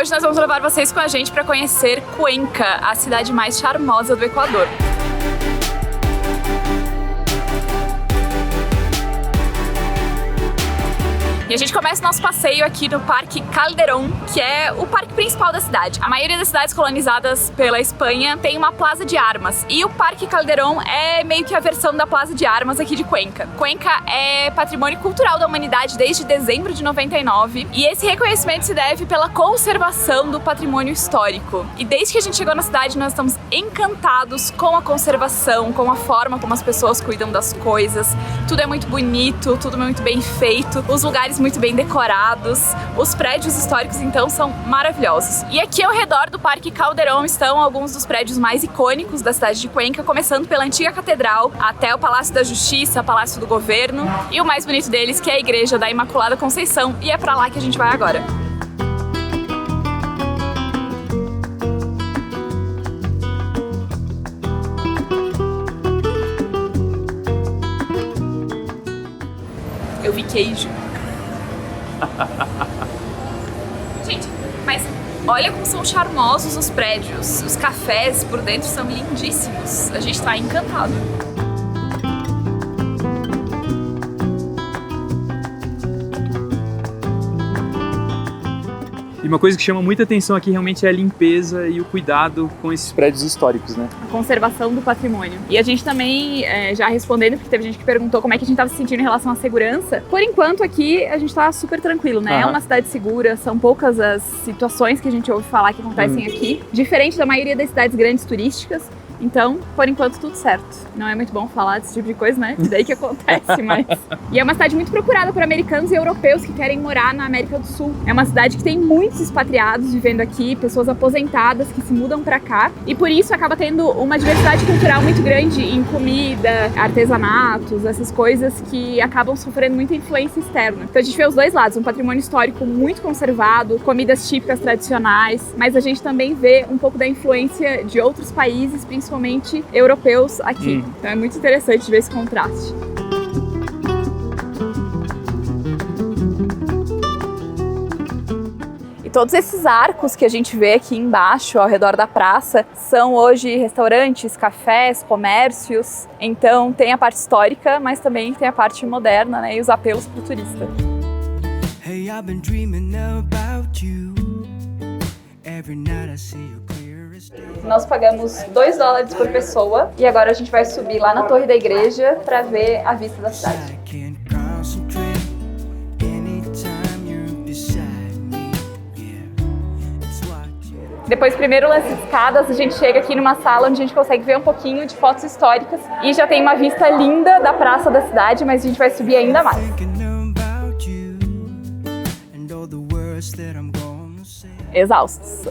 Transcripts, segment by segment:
hoje nós vamos levar vocês com a gente para conhecer Cuenca, a cidade mais charmosa do Equador. E a gente começa o nosso passeio aqui no Parque Calderón, que é o parque principal da cidade. A maioria das cidades colonizadas pela Espanha tem uma plaza de armas, e o Parque Calderón é meio que a versão da plaza de armas aqui de Cuenca. Cuenca é patrimônio cultural da humanidade desde dezembro de 99, e esse reconhecimento se deve pela conservação do patrimônio histórico. E desde que a gente chegou na cidade, nós estamos encantados com a conservação, com a forma como as pessoas cuidam das coisas. Tudo é muito bonito, tudo é muito bem feito, os lugares muito bem decorados, os prédios históricos então são maravilhosos. E aqui ao redor do Parque Calderón estão alguns dos prédios mais icônicos da cidade de Cuenca, começando pela antiga catedral até o Palácio da Justiça, Palácio do Governo, e o mais bonito deles que é a Igreja da Imaculada Conceição, e é pra lá que a gente vai agora. Eu vi queijo. Gente, mas olha como são charmosos os prédios. Os cafés por dentro são lindíssimos. A gente tá encantado. E uma coisa que chama muita atenção aqui realmente é a limpeza e o cuidado com esses prédios históricos, né? A conservação do patrimônio. E a gente também, já respondendo, porque teve gente que perguntou como é que a gente estava se sentindo em relação à segurança. Por enquanto aqui a gente tá super tranquilo, né? É uma cidade segura, são poucas as situações que a gente ouve falar que acontecem aqui. Diferente da maioria das cidades grandes turísticas. Então, por enquanto, tudo certo. Não é muito bom falar desse tipo de coisa, né? Daí que acontece, mas... E é uma cidade muito procurada por americanos e europeus que querem morar na América do Sul. É uma cidade que tem muitos expatriados vivendo aqui, pessoas aposentadas que se mudam pra cá. E por isso acaba tendo uma diversidade cultural muito grande em comida, artesanatos, essas coisas que acabam sofrendo muita influência externa. Então a gente vê os dois lados, um patrimônio histórico muito conservado, comidas típicas tradicionais, mas a gente também vê um pouco da influência de outros países, principalmente europeus aqui. Então é muito interessante ver esse contraste. E todos esses arcos que a gente vê aqui embaixo, ao redor da praça, são hoje restaurantes, cafés, comércios. Então tem a parte histórica, mas também tem a parte moderna, né, e os apelos para o turista. Hey, I've been dreaming about you. Every night I see you. Nós pagamos $2 por pessoa e agora a gente vai subir lá na torre da igreja para ver a vista da cidade. Depois, primeiro lance de escadas, a gente chega aqui numa sala onde a gente consegue ver um pouquinho de fotos históricas e já tem uma vista linda da praça da cidade, mas a gente vai subir ainda mais. Exaustos.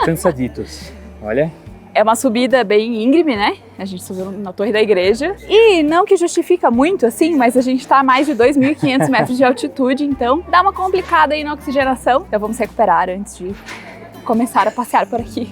Cansaditos, olha. É uma subida bem íngreme, né? A gente subiu na torre da igreja. E não que justifica muito, assim, mas a gente tá a mais de 2.500 metros de altitude, então dá uma complicada aí na oxigenação. Então vamos recuperar antes de começar a passear por aqui.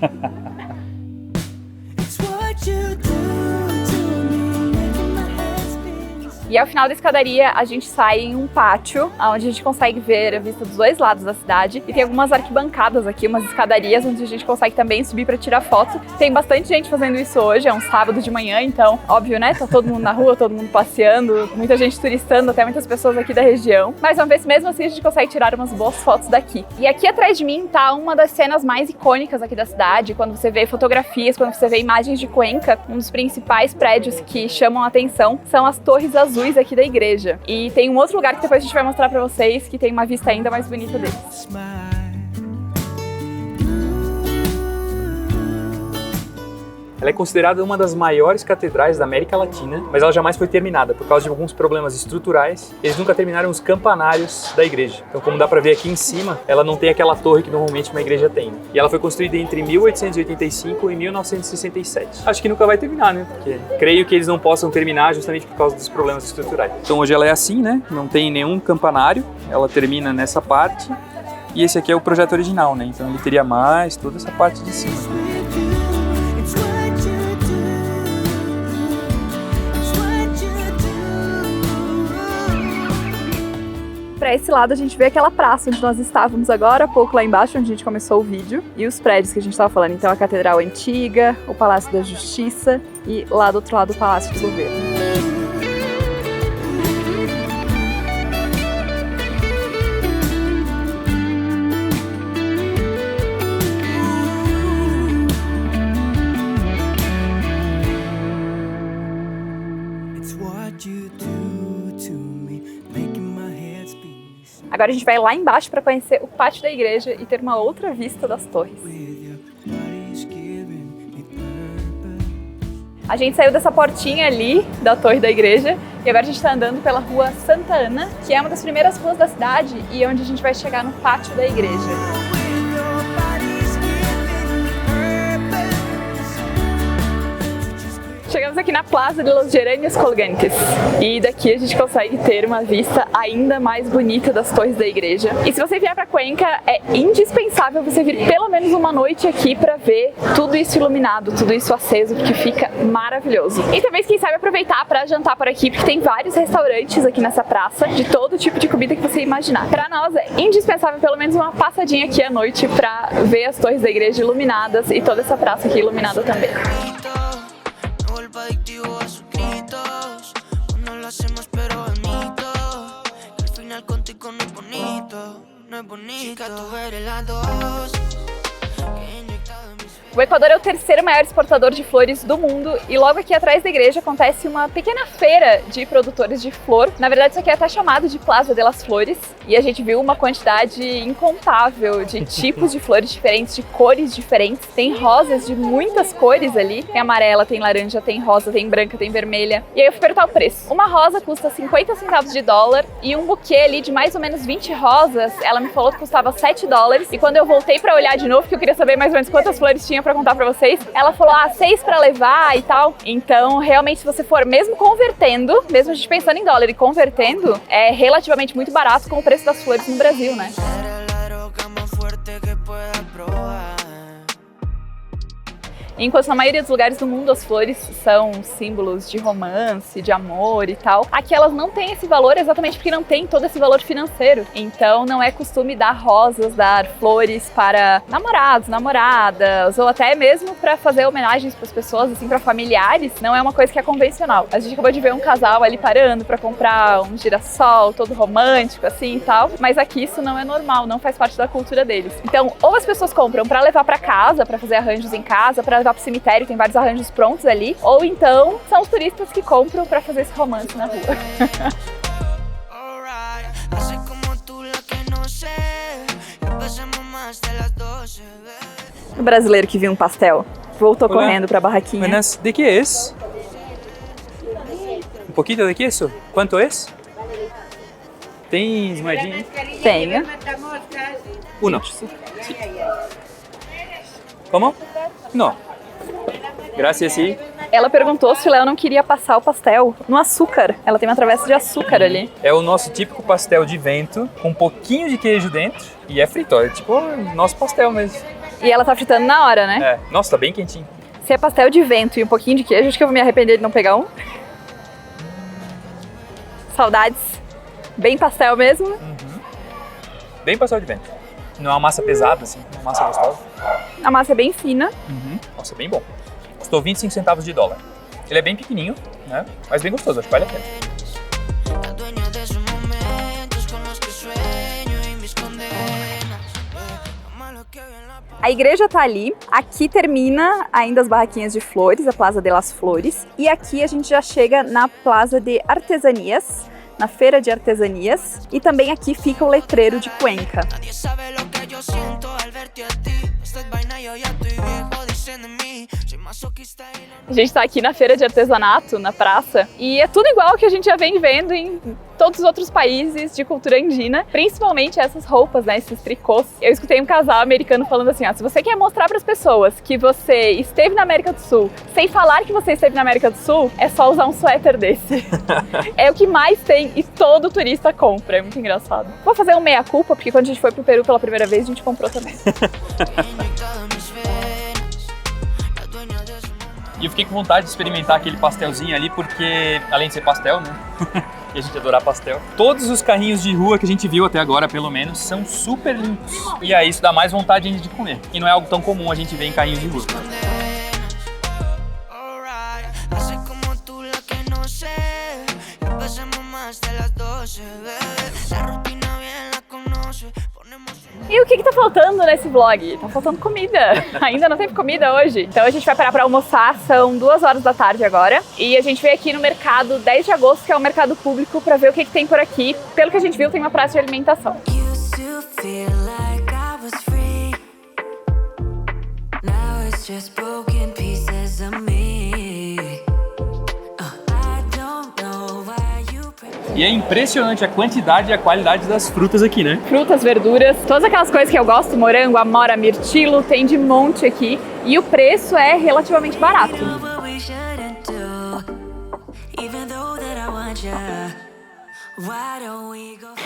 E ao final da escadaria, a gente sai em um pátio, onde a gente consegue ver a vista dos dois lados da cidade. E tem algumas arquibancadas aqui, umas escadarias, onde a gente consegue também subir para tirar foto. Tem bastante gente fazendo isso hoje, é um sábado de manhã, então, óbvio, né? Tá todo mundo na rua, todo mundo passeando, muita gente turistando, até muitas pessoas aqui da região. Mas vamos ver se mesmo assim a gente consegue tirar umas boas fotos daqui. E aqui atrás de mim tá uma das cenas mais icônicas aqui da cidade, quando você vê fotografias, quando você vê imagens de Cuenca. Um dos principais prédios que chamam a atenção são as torres azuis aqui da igreja. E tem um outro lugar que depois a gente vai mostrar pra vocês, que tem uma vista ainda mais bonita deles. Ela é considerada uma das maiores catedrais da América Latina, mas ela jamais foi terminada por causa de alguns problemas estruturais. Eles nunca terminaram os campanários da igreja. Então, como dá pra ver aqui em cima, ela não tem aquela torre que normalmente uma igreja tem. E ela foi construída entre 1885 e 1967. Acho que nunca vai terminar, né? Porque creio que eles não possam terminar justamente por causa dos problemas estruturais. Então hoje ela é assim, né? Não tem nenhum campanário. Ela termina nessa parte. E esse aqui é o projeto original, né? Então ele teria mais toda essa parte de cima. Para esse lado a gente vê aquela praça onde nós estávamos agora há pouco, lá embaixo, onde a gente começou o vídeo, e os prédios que a gente estava falando. Então a Catedral Antiga, o Palácio da Justiça e lá do outro lado o Palácio do Governo. Agora a gente vai lá embaixo para conhecer o pátio da igreja e ter uma outra vista das torres. A gente saiu dessa portinha ali da torre da igreja e agora a gente está andando pela rua Santa Ana, que é uma das primeiras ruas da cidade e onde a gente vai chegar no pátio da igreja. Chegamos aqui na Plaza de los Geranios Colgantes e daqui a gente consegue ter uma vista ainda mais bonita das torres da igreja. E se você vier para Cuenca, é indispensável você vir pelo menos uma noite aqui para ver tudo isso iluminado, tudo isso aceso, porque fica maravilhoso. E também, quem sabe, aproveitar para jantar por aqui, porque tem vários restaurantes aqui nessa praça de todo tipo de comida que você imaginar. Para nós é indispensável pelo menos uma passadinha aqui à noite para ver as torres da igreja iluminadas e toda essa praça aqui iluminada também. Adictivo a sus gritos, cuando lo hacemos pero es mito, que al final contigo no es bonito, no es bonito. Chica, tú eres la dos, que inyectado en mis... O Equador é o terceiro maior exportador de flores do mundo e logo aqui atrás da igreja acontece uma pequena feira de produtores de flor. Na verdade, isso aqui é até chamado de Plaza de las Flores e a gente viu uma quantidade incontável de tipos de flores diferentes, de cores diferentes. Tem rosas de muitas cores ali, tem amarela, tem laranja, tem rosa, tem branca, tem vermelha. E aí eu fui perguntar o preço. Uma rosa custa 50 centavos de dólar e um buquê ali de mais ou menos 20 rosas, ela me falou que custava 7 dólares. E quando eu voltei pra olhar de novo, porque eu queria saber mais ou menos quantas flores tinha pra contar pra vocês, ela falou, 6 pra levar e tal. Então, realmente, se você for mesmo convertendo, mesmo a gente pensando em dólar e convertendo, é relativamente muito barato com o preço das flores no Brasil, né? Enquanto na maioria dos lugares do mundo as flores são símbolos de romance, de amor e tal, aqui elas não têm esse valor exatamente porque não tem todo esse valor financeiro. Então não é costume dar rosas, dar flores para namorados, namoradas, ou até mesmo para fazer homenagens para as pessoas, assim, para familiares. Não é uma coisa que é convencional. A gente acabou de ver um casal ali parando para comprar um girassol todo romântico assim e tal, mas aqui isso não é normal, não faz parte da cultura deles. Então ou as pessoas compram para levar para casa, para fazer arranjos em casa, para levar pro cemitério, tem vários arranjos prontos ali, ou então são os turistas que compram pra fazer esse romance na rua. O brasileiro que viu um pastel voltou correndo pra barraquinha. Buenas, ¿de qué es? ¿Un poquito de queso? ¿Cuánto es? ¿Tem moedinha? Tenho. Uno. Sí. ¿Cómo? No. Gracias, sí. Ela perguntou se o Léo não queria passar o pastel no açúcar. Ela tem uma travessa de açúcar ali. É o nosso típico pastel de vento, com um pouquinho de queijo dentro e é frito. É tipo o nosso pastel mesmo. E ela tá fritando na hora, né? É. Nossa, tá bem quentinho. Se é pastel de vento e um pouquinho de queijo, acho que eu vou me arrepender de não pegar um. Saudades. Bem pastel mesmo. Uhum. Bem pastel de vento. Não é uma massa pesada, assim, uma massa gostosa. A massa é bem fina. Uhum. Nossa, bem bom. Custou 25 centavos de dólar. Ele é bem pequenininho, né? Mas bem gostoso, acho que vale a pena. A igreja tá ali, aqui termina ainda as barraquinhas de flores, a Plaza de las Flores, e aqui a gente já chega na Plaza de Artesanias, na feira de artesanias, e também aqui fica o letreiro de Cuenca. A gente tá aqui na feira de artesanato, na praça, e é tudo igual que a gente já vem vendo em todos os outros países de cultura andina, principalmente essas roupas, né, esses tricôs. Eu escutei um casal americano falando assim, se você quer mostrar para as pessoas que você esteve na América do Sul, sem falar que você esteve na América do Sul, é só usar um suéter desse. É o que mais tem e todo turista compra, é muito engraçado. Vou fazer um meia-culpa, porque quando a gente foi pro Peru pela primeira vez, a gente comprou também. E eu fiquei com vontade de experimentar aquele pastelzinho ali, porque, além de ser pastel, né? e a gente adorar pastel. Todos os carrinhos de rua que a gente viu até agora, pelo menos, são super limpos. E aí isso dá mais vontade ainda de comer. E não é algo tão comum a gente ver em carrinhos de rua. E o que tá faltando nesse vlog? Tá faltando comida. Ainda não teve comida hoje. Então a gente vai parar pra almoçar, são 2 horas da tarde agora. E a gente veio aqui no mercado 10 de agosto, que é o mercado público, pra ver o que tem por aqui. Pelo que a gente viu, tem uma praça de alimentação. E é impressionante a quantidade e a qualidade das frutas aqui, né? Frutas, verduras, todas aquelas coisas que eu gosto, morango, amora, mirtilo, tem de monte aqui. E o preço é relativamente barato.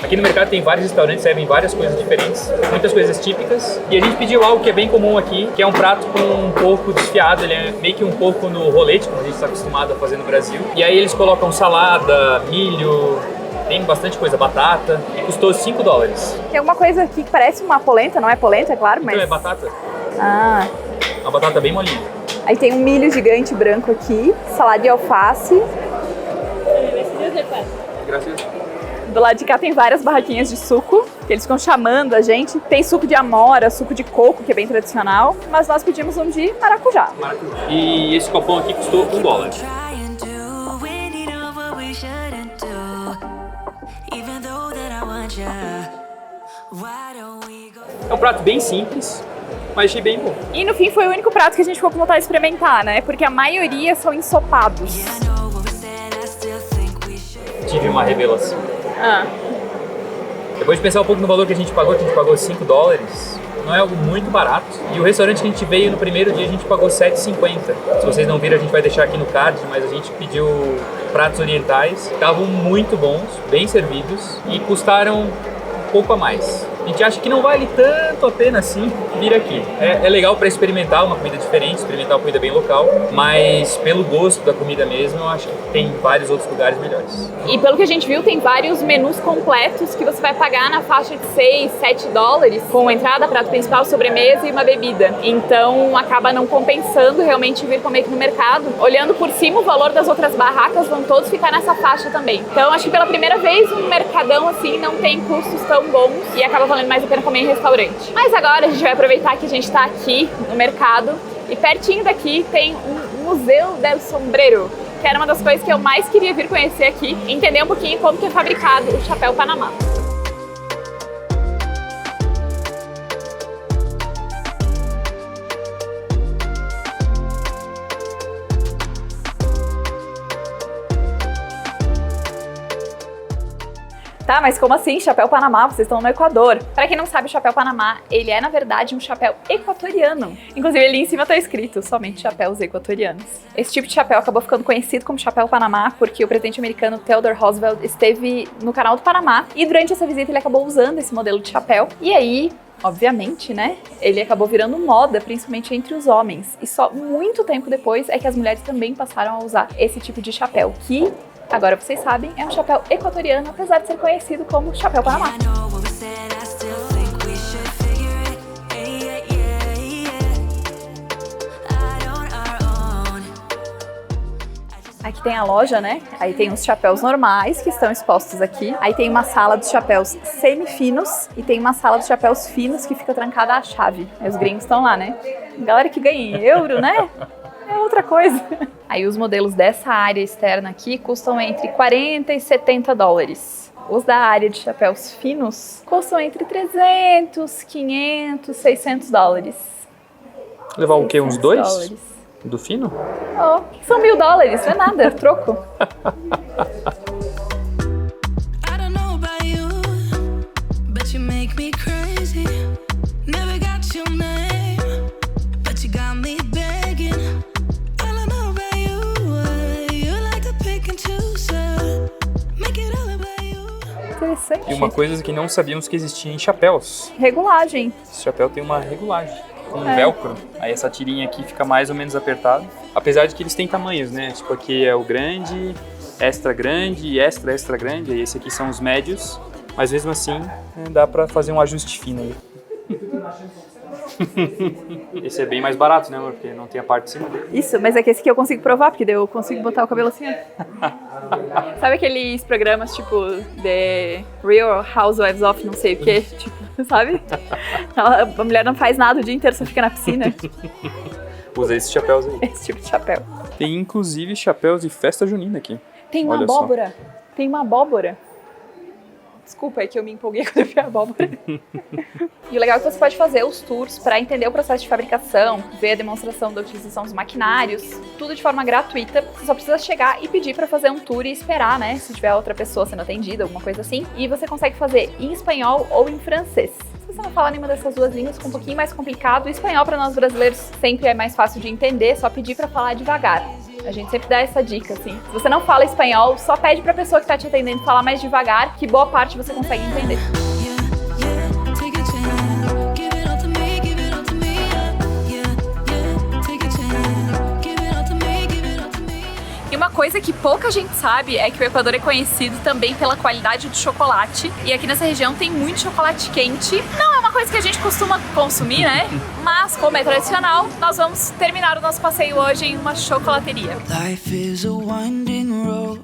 Aqui no mercado tem vários restaurantes, servem várias coisas diferentes, muitas coisas típicas. E a gente pediu algo que é bem comum aqui, que é um prato com um porco desfiado, ele é meio que um porco no rolete, como a gente está acostumado a fazer no Brasil. E aí eles colocam salada, milho, tem bastante coisa, batata, e custou $5. Tem alguma coisa aqui que parece uma polenta, não é polenta, é claro, mas... Então é batata. Ah. Uma batata bem molinha. Aí tem um milho gigante branco aqui, salada de alface. Graças. Do lado de cá tem várias barraquinhas de suco, que eles ficam chamando a gente. Tem suco de amora, suco de coco, que é bem tradicional, mas nós pedimos um de maracujá. E esse copão aqui custou $1. É um prato bem simples, mas achei bem bom. E no fim foi o único prato que a gente ficou com vontade de experimentar, né? Porque a maioria são ensopados. Tive uma revelação. Ah. Depois de pensar um pouco no valor que a gente pagou $5, não é algo muito barato. E o restaurante que a gente veio no primeiro dia, a gente pagou $7,50. Se vocês não viram, a gente vai deixar aqui no card, mas a gente pediu pratos orientais. Estavam muito bons, bem servidos e custaram um pouco a mais. A gente acha que não vale tanto a pena assim vir aqui. É legal para experimentar uma comida diferente, experimentar uma comida bem local, mas pelo gosto da comida mesmo, eu acho que tem vários outros lugares melhores. E pelo que a gente viu, tem vários menus completos que você vai pagar na faixa de $6, $7, com entrada, prato principal, sobremesa e uma bebida. Então acaba não compensando realmente vir comer aqui no mercado. Olhando por cima, o valor das outras barracas vão todos ficar nessa faixa também. Então acho que pela primeira vez um mercadão assim não tem custos tão bons e acaba valendo mais a pena comer em restaurante. Mas agora a gente vai aproveitar que a gente está aqui no mercado e pertinho daqui tem um Museu del Sombrero, que era uma das coisas que eu mais queria vir conhecer aqui, entender um pouquinho como que é fabricado o chapéu Panamá. Tá, mas como assim? Chapéu Panamá, vocês estão no Equador. Pra quem não sabe, o chapéu Panamá, ele é na verdade um chapéu equatoriano. Inclusive ali em cima tá escrito, somente chapéus equatorianos. Esse tipo de chapéu acabou ficando conhecido como chapéu Panamá porque o presidente americano Theodore Roosevelt esteve no canal do Panamá e durante essa visita ele acabou usando esse modelo de chapéu. E aí, obviamente, né, ele acabou virando moda, principalmente entre os homens. E só muito tempo depois é que as mulheres também passaram a usar esse tipo de chapéu, que... agora vocês sabem, é um chapéu equatoriano, apesar de ser conhecido como chapéu Panamá. Aqui tem a loja, né? Aí tem os chapéus normais que estão expostos aqui. Aí tem uma sala dos chapéus semi-finos e tem uma sala dos chapéus finos que fica trancada à chave. Aí os gringos estão lá, né? Galera que ganha em euro, né? É outra coisa. Aí os modelos dessa área externa aqui custam entre $40 e $70. Os da área de chapéus finos custam entre $300, $500, $600. Levar o quê? Uns $2? $600. Do fino? Oh, são $1.000, não é nada, é troco. Interessante. E uma coisa que não sabíamos que existia em chapéus. Regulagem. Esse chapéu tem uma regulagem, com velcro. Aí essa tirinha aqui fica mais ou menos apertada. Apesar de que eles têm tamanhos, né? Tipo, aqui é o grande, extra grande e extra grande, e esse aqui são os médios, mas mesmo assim dá pra fazer um ajuste fino aí. Esse é bem mais barato, né, amor? Porque não tem a parte de cima dele. Isso, mas é que esse aqui eu consigo provar, porque daí eu consigo botar o cabelo assim, ó. Sabe aqueles programas tipo The Real Housewives of não sei o que, tipo, sabe? A mulher não faz nada o dia inteiro, só fica na piscina. Usa esses chapéus aí. Esse tipo de chapéu. Tem inclusive chapéus de festa junina aqui. Tem uma Olha só. abóbora. Tem uma abóbora. Desculpa, é que eu me empolguei quando eu vi a abóbora. E o legal é que você pode fazer os tours para entender o processo de fabricação, ver a demonstração da utilização dos maquinários, tudo de forma gratuita. Você só precisa chegar e pedir para fazer um tour e esperar, né? Se tiver outra pessoa sendo atendida, alguma coisa assim. E você consegue fazer em espanhol ou em francês. Se você não fala nenhuma dessas duas línguas, fica um pouquinho mais complicado. O espanhol para nós brasileiros sempre é mais fácil de entender, só pedir para falar devagar. A gente sempre dá essa dica, assim. Se você não fala espanhol, só pede pra pessoa que tá te atendendo falar mais devagar, que boa parte você consegue entender. E uma coisa que pouca gente sabe é que o Equador é conhecido também pela qualidade do chocolate. E aqui nessa região tem muito chocolate quente. Não é uma coisa que a gente costuma consumir, né? Mas, como é tradicional, nós vamos terminar o nosso passeio hoje em uma chocolateria. Life is a winding road,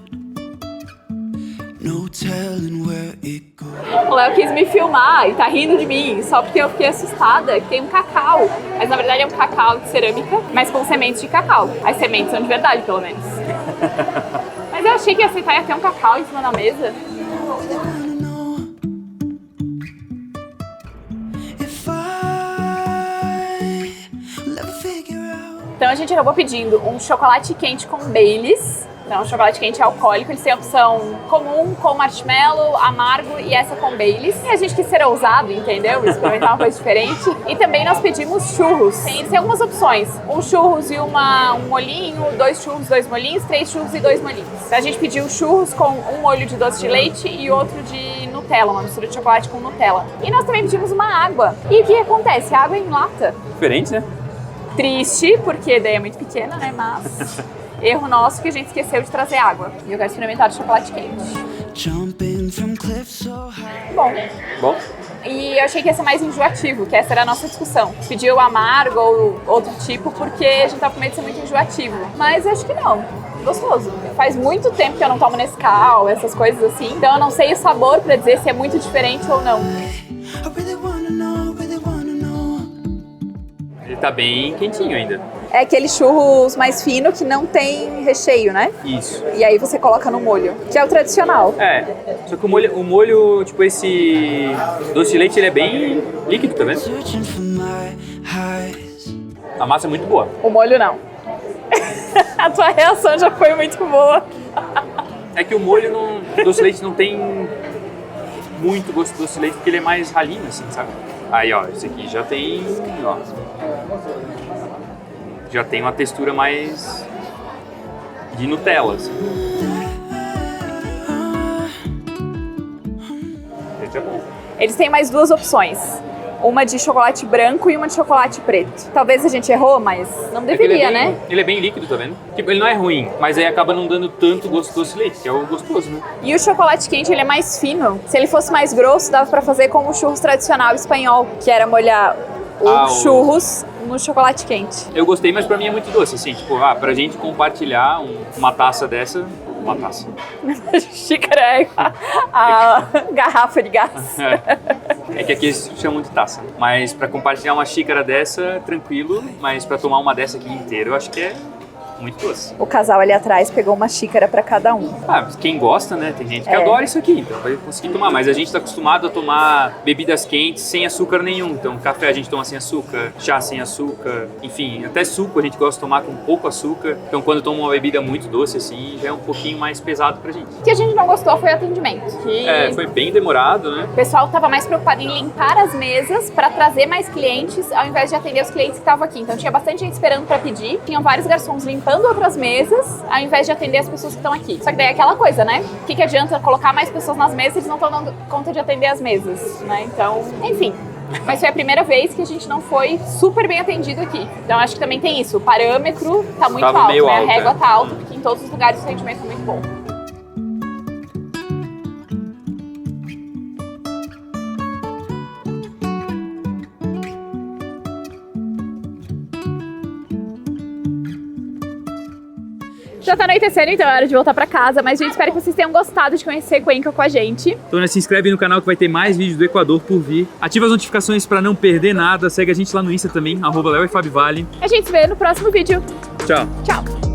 no telling where it goes. O Léo quis me filmar e tá rindo de mim, só porque eu fiquei assustada que tem um cacau. Mas na verdade é um cacau de cerâmica, mas com sementes de cacau. As sementes são de verdade, pelo menos. Mas eu achei que ia aceitar ia ter um cacau em cima da mesa. Então a gente acabou pedindo um chocolate quente com Baileys. Então, o chocolate quente é alcoólico, eles têm a opção comum, com marshmallow, amargo e essa com Baileys. E a gente quis ser ousado, entendeu? Experimentar uma coisa diferente. E também nós pedimos churros. Eles têm algumas opções. Um churros e um molhinho, 2 churros, 2 molhinhos, 3 churros e 2 molhinhos. Então, a gente pediu churros com um molho de doce de leite e outro de Nutella, uma mistura de chocolate com Nutella. E nós também pedimos uma água. E o que acontece? A água é em lata. Diferente, né? Triste, porque daí é muito pequena, né? Mas... erro nosso que a gente esqueceu de trazer água. E eu quero experimentar o chocolate quente. Bom. E eu achei que ia ser mais enjoativo, que essa era a nossa discussão. Pediu amargo ou outro tipo, porque a gente tava com medo de ser muito enjoativo. Mas acho que não. Gostoso. Faz muito tempo que eu não tomo Nescau, essas coisas assim. Então eu não sei o sabor pra dizer se é muito diferente ou não. Ele tá bem quentinho ainda. É aquele churros mais fino que não tem recheio, né? Isso. E aí você coloca no molho, que é o tradicional. É, só que o molho, tipo esse doce de leite, ele é bem líquido, tá vendo? A massa é muito boa. O molho não. A tua reação já foi muito boa. É que o molho, doce de leite não tem muito gosto de doce de leite, porque ele é mais ralinho, assim, sabe? Aí, ó, esse aqui já tem, ó... já tem uma textura mais de Nutella, assim. Esse é bom. Eles têm mais duas opções. Uma de chocolate branco e uma de chocolate preto. Talvez a gente errou, mas não deveria, né? Ele é bem líquido, tá vendo? Tipo, ele não é ruim, mas aí acaba não dando tanto gosto de doce de leite, que é o gostoso, né? E o chocolate quente, ele é mais fino. Se ele fosse mais grosso, dava pra fazer como o churros tradicional espanhol, que era molhar churros no chocolate quente. Eu gostei, mas pra mim é muito doce, assim, tipo, pra gente compartilhar uma taça dessa, uma taça. Xícara é a garrafa de gás. É que aqui eles chamam de taça, mas pra compartilhar uma xícara dessa, tranquilo, mas pra tomar uma dessa aqui inteira, eu acho que é muito doce. O casal ali atrás pegou uma xícara pra cada um. Ah, quem gosta, né? Tem gente que adora isso aqui, então vai conseguir tomar. Mas a gente tá acostumado a tomar bebidas quentes sem açúcar nenhum. Então café a gente toma sem açúcar, chá sem açúcar, enfim, até suco a gente gosta de tomar com pouco açúcar. Então quando toma uma bebida muito doce assim, já é um pouquinho mais pesado pra gente. O que a gente não gostou foi o atendimento. Foi bem demorado, né? O pessoal tava mais preocupado em limpar as mesas pra trazer mais clientes, ao invés de atender os clientes que estavam aqui. Então tinha bastante gente esperando pra pedir, tinham vários garçons limpando outras mesas, ao invés de atender as pessoas que estão aqui. Só que daí é aquela coisa, né? O que adianta colocar mais pessoas nas mesas se eles não estão dando conta de atender as mesas, né? Então, enfim. Mas foi a primeira vez que a gente não foi super bem atendido aqui. Então acho que também tem isso. O parâmetro tá muito alto, né? A régua tá alta, porque em todos os lugares o atendimento é muito bom. Já tá anoitecendo, então é hora de voltar pra casa, mas, gente, espero que vocês tenham gostado de conhecer Cuenca com a gente. Então, né, se inscreve no canal que vai ter mais vídeos do Equador por vir. Ativa as notificações pra não perder nada. Segue a gente lá no Insta também, @Leo e Fabi Vale. A gente se vê no próximo vídeo. Tchau. Tchau.